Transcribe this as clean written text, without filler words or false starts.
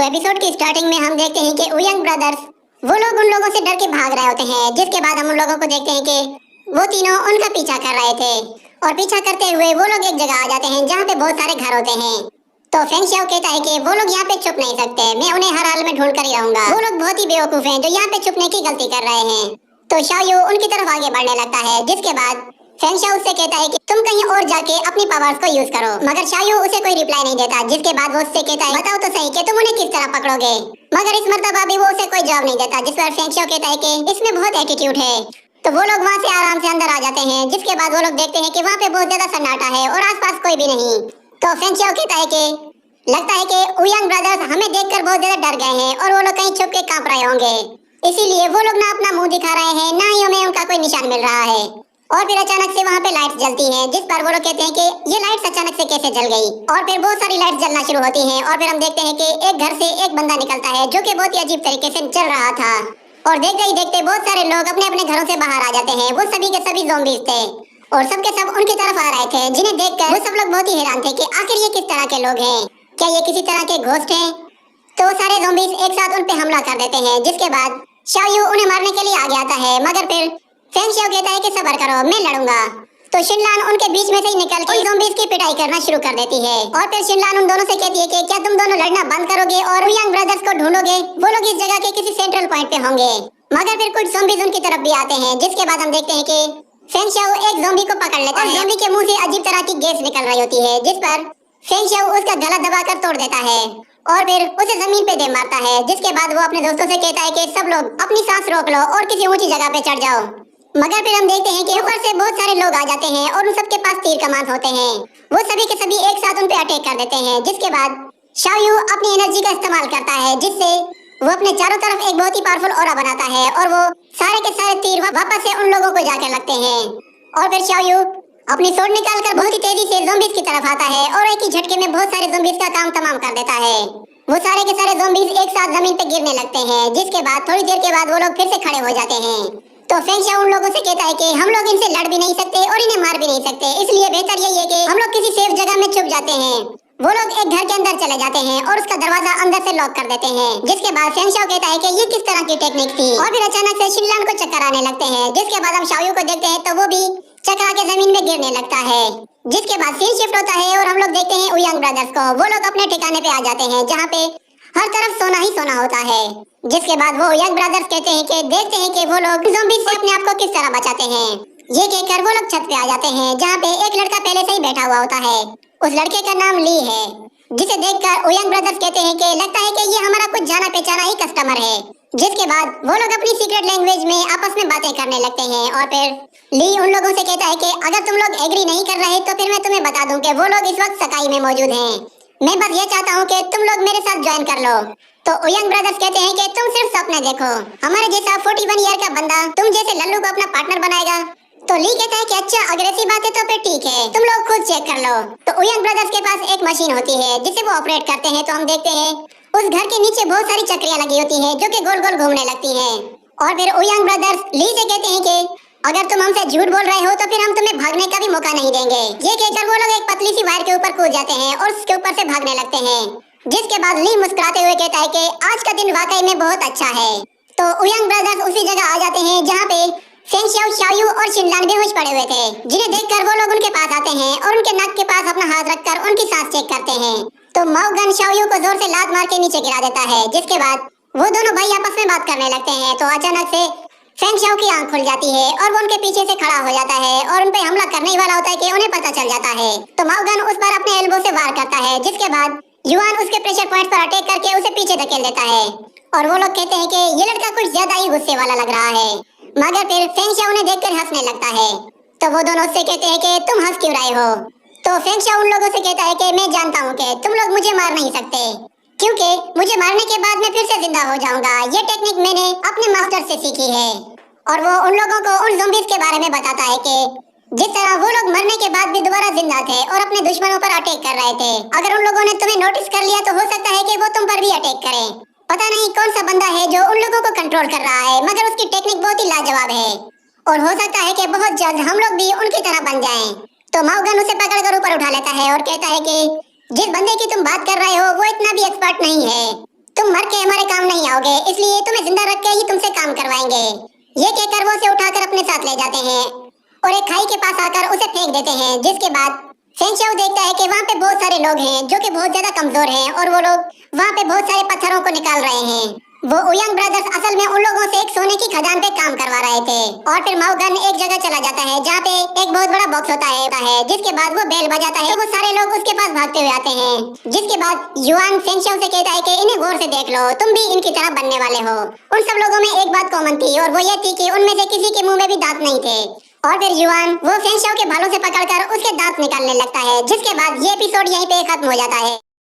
तो एपिसोड की स्टार्टिंग में हम देखते हैं कि ओयंग ब्रदर्स वो लोग उन लोगों से डर के भाग रहे होते हैं, जिसके बाद हम उन लोगों को देखते हैं कि वो तीनों उनका पीछा कर रहे थे और पीछा करते हुए वो लोग एक जगह आ जाते हैं जहाँ पे बहुत सारे घर होते हैं। तो फेंग शाओ कहता है कि वो लोग यहाँ पे छुप नहीं सकते, मैं उन्हें हर हाल में ढूंढ कर ही रहूंगा। वो लोग बहुत ही बेवकूफ हैं जो यहाँ पे छुपने की गलती कर रहे हैं। तो शाओ यू उनकी तरफ आगे बढ़ने लगता है, जिसके बाद फेंग शाओ उससे कहता है कि तुम कहीं और जाके अपनी पावर्स को यूज करो, मगर शाओ यू उसे कोई रिप्लाई नहीं देता। जिसके बाद वो उससे कहता है बताओ तो सही कि तुम उन्हें किस तरह पकड़ोगे, मगर इस मर्तबा भी वो उसे कोई जवाब नहीं देता। जिस पर फेंग शाओ कहता है कि इसमें बहुत एटीट्यूड है। तो वो लोग वहाँ से आराम से अंदर आ जाते हैं, जिसके बाद वो लोग देखते हैं कि वहाँ पे बहुत ज्यादा सन्नाटा है और आसपास कोई भी नहीं। तो फेंग शाओ कहता है कि लगता है कि ओयंग ब्रदर्स हमें देखकर बहुत ज्यादा डर गए हैं और वो लोग कहीं छुप के कांप रहे होंगे, इसीलिए वो लोग ना अपना मुंह दिखा रहे हैं, ना ही हमें उनका कोई निशान मिल रहा है। और फिर अचानक से वहाँ पे लाइट्स जलती हैं, जिस पर वो लोग कहते हैं कि ये लाइट्स अचानक से कैसे जल गई। और फिर बहुत सारी लाइट्स जलना शुरू होती हैं और फिर हम देखते हैं कि एक घर से एक बंदा निकलता है जो कि बहुत ही अजीब तरीके से चल रहा था। और देखते ही देखते बहुत सारे लोग अपने अपने घरों से बाहर आ जाते हैं। वो सभी के सभी ज़ॉम्बीज थे और सबके सब उनकी तरफ आ रहे थे, जिन्हें देखकर वो सब लोग बहुत ही हैरान थे कि आखिर ये किस तरह के लोग हैं, क्या ये किसी तरह के घोस्ट हैं। तो सारे ज़ॉम्बीज एक साथ उन पे हमला कर देते हैं, जिसके बाद शाओ यू उन्हें मारने के लिए आगे आता है, मगर फिर फेंग शाओ कहता है कि सब्र करो, मैं लड़ूंगा। तो शिनलान उनके बीच में से ही निकल के ज़ॉम्बीज की पिटाई करना शुरू कर देती है। और फिर शिनलान उन दोनों से कहती है कि क्या तुम दोनों लड़ना बंद करोगे और ओयंग ब्रदर्स को ढूंढोगे। वो लोग इस जगह के किसी सेंट्रल पॉइंट पे होंगे। मगर फिर कुछ ज़ॉम्बीज उनकी तरफ भी आते हैं, जिसके बाद हम देखते हैं कि फेंग शाओ एक ज़ॉम्बी को पकड़ लेता है। ज़ॉम्बी के मुंह से अजीब तरह की गैस निकल रही होती है, जिस पर फेंग शाओ उसका गला दबाकर तोड़ देता है और फिर उसे जमीन पे दे मारता है। जिसके बाद वो अपने दोस्तों से कहता है कि सब लोग अपनी सांस रोक लो और किसी ऊंची जगह पे चढ़ जाओ। मगर फिर हम देखते हैं कि ऊपर से बहुत सारे लोग आ जाते हैं और उन सबके पास तीर कमान होते हैं। वो सभी के सभी एक साथ उन पे अटैक कर देते हैं। जिसके बाद शाओ यू अपनी एनर्जी का इस्तेमाल करता है, जिससे वो अपने चारों तरफ एक बहुत ही पावरफुल ऑरा बनाता है और वो सारे के सारे तीर वापस से उन लोगों को जाकर लगते हैं। और फिर शाओ यू अपनी सोड निकालकर बहुत ही तेजी से ज़ॉम्बीज की तरफ आता है और एक ही झटके में बहुत सारे ज़ॉम्बीज का काम तमाम कर देता है। वो सारे के सारे ज़ॉम्बीज एक साथ जमीन पे गिरने लगते हैं, जिसके बाद थोड़ी देर के बाद वो लोग फिर से खड़े हो जाते हैं। तो फेंग शाओ उन लोगों से कहता है कि हम लोग इनसे लड़ भी नहीं सकते और इन्हें मार भी नहीं सकते, इसलिए बेहतर यही है कि हम लोग किसी सेफ जगह में छुप जाते हैं। वो लोग एक घर के अंदर चले जाते हैं और उसका दरवाजा अंदर से लॉक कर देते हैं। जिसके बाद फेंग शाओ कहता है कि ये किस तरह की टेक्निक थी। और फिर अचानक से शिनलान को चक्कर आने लगते हैं। जिसके बाद हम शाओ यू को देखते हैं तो वो भी चक्कर के जमीन में गिरने लगता है। जिसके बाद सीन शिफ्ट होता है और हम लोग देखते हैं ओयंग ब्रदर्स को। वो लोग अपने ठिकाने पे आ जाते हैं जहाँ पे हर तरफ सोना ही सोना होता है। जिसके बाद वो ओयंग ब्रदर्स कहते हैं कि देखते हैं कि वो लोग ज़ॉम्बीज से अपने आप को किस तरह बचाते हैं। ये कहकर वो लोग छत पे आ जाते हैं जहाँ पे एक लड़का पहले से ही बैठा हुआ होता है। उस लड़के का नाम ली है, जिसे देखकर ओयंग ब्रदर्स कहते हैं कि लगता है कि ये हमारा कुछ जाना पहचाना ही कस्टमर है। जिसके बाद वो लोग अपनी सीक्रेट लैंग्वेज में आपस में बातें करने लगते हैं और फिर ली उन लोगों से कहता है कि अगर तुम लोग एग्री नहीं कर रहे तो फिर मैं तुम्हें बता दूं कि वो लोग इस वक्त सकाई में मौजूद हैं। मैं बस ये चाहता हूँ कि तुम लोग मेरे साथ ज्वाइन कर लो। तो ओयंग ब्रदर्स कहते हैं कि तुम सिर्फ सपने देखो, हमारे जैसा 41 ईयर का बंदा तुम जैसे लल्लू को अपना पार्टनर बनाएगा। तो ली कहता है कि अच्छा अगर ऐसी बात है तो फिर ठीक है, तुम लोग खुद चेक कर लो। तो ओयंग ब्रदर्स के पास एक मशीन होती है जिसे वो ऑपरेट करते हैं। तो हम देखते हैं उस घर के नीचे बहुत सारी चक्रियां लगी होती हैं जो कि गोल गोल घूमने लगती हैं। और फिर ओयंग ब्रदर्स ली से कहते हैं कि अगर तुम हमसे झूठ बोल रहे हो तो फिर हम तुम्हें भागने का भी मौका नहीं देंगे। ये कहकर वो लोग एक पतली सी वायर के ऊपर कूद जाते हैं और उसके ऊपर से भागने लगते हैं। जिसके बाद ली मुस्कुराते हुए कहता है कि आज का दिन वाकई में बहुत अच्छा है। तो ओयंग ब्रदर्स उसी जगह आ जाते हैं जहाँ पे फेंग शाओ, शाओ यू और शिनलान बेहोश पड़े हुए थे, जिन्हें देखकर वो लोग उनके पास आते हैं और उनके नाक के पास अपना हाथ रखकर उनकी सांस चेक करते हैं। तो माओ गन शाओ यू को जोर से लात मार के नीचे गिरा देता है। जिसके बाद वो दोनों भाई आपस में बात करने लगते हैं। तो अचानक से फेंग शाओ की आंख खुल जाती है और वो उनके पीछे से खड़ा हो जाता है और उन पे हमला करने ही वाला होता है कि उन्हें पता चल जाता है। तो माओ गन उस पर अपने एल्बो से वार करता है। जिसके बाद युआन उसके प्रेशर पॉइंट पर अटैक करके उसे पीछे धकेल देता है और वो लोग कहते हैं कि ये लड़का कुछ ज्यादा ही गुस्से वाला लग रहा है। मगर फिर फेंग शाओ उन्हें देखकर हंसने लगता है। तो वो दोनों उससे कहते हैं कि तुम हंस क्यों रहे हो। तो फेंग शाओ उन लोगों से कहता है कि मैं जानता हूँ कि तुम लोग मुझे मार नहीं सकते, क्योंकि मुझे मारने के बाद मैं फिर से जिंदा हो जाऊंगा। ये टेक्निक मैंने अपने मास्टर से सीखी है। और वो उन लोगों को उन ज़ॉम्बीज के बारे में बताता है कि जिस तरह वो लोग मरने के बाद भी दोबारा जिंदा थे और अपने दुश्मनों पर अटैक कर रहे थे। अगर उन लोगों ने तुम्हें नोटिस कर लिया तो हो सकता है कि वो तुम पर भी अटैक करें। पता नहीं कौन सा बंदा है जो उन लोगों को कंट्रोल कर रहा है, मगर उसकी टेक्निक बहुत ही लाजवाब है और हो सकता है कि बहुत जल्द हम लोग भी उनकी तरह बन जाएं। तो माओ गन उसे पकड़कर ऊपर उठा लेता है और कहता है कि जिस बंदे की तुम बात कर रहे हो वो इतना भी एक्सपर्ट नहीं है, तुम मर के हमारे काम नहीं आओगे, इसलिए तुम्हें जिंदा रख के ही तुमसे काम करवाएंगे। ये कहकर वो उसे उठाकर अपने साथ ले जाते हैं और एक खाई के पास आकर उसे फेंक देते हैं। जिसके बाद फेंगशाओ देखता है कि वहाँ पे बहुत सारे लोग हैं जो कि बहुत ज्यादा कमजोर हैं और वो लोग वहाँ पे बहुत सारे पत्थरों को निकाल रहे हैं। वो ओयांग ब्रदर्स असल में उन लोगों से एक सोने की खदान पे काम करवा रहे थे। और फिर माओ गन एक जगह चला जाता है जहाँ पे एक बहुत बड़ा बॉक्स होता है। जिसके बाद वो बेल बजाता है तो वो सारे लोग उसके पास भागते हुए आते हैं। जिसके बाद युआन फेंगशाओ से कहता है कि इन्हें गौर से देख लो, तुम भी इनकी तरह बनने वाले हो। उन सब लोगों में एक बात कॉमन थी और वो ये थी कि उनमें से किसी के मुंह में भी दांत नहीं थे। और फिर युआन वो फेंगशाओ के बालों से पकड़कर उसके दांत निकालने लगता है। जिसके बाद ये एपिसोड यहीं पे खत्म हो जाता है।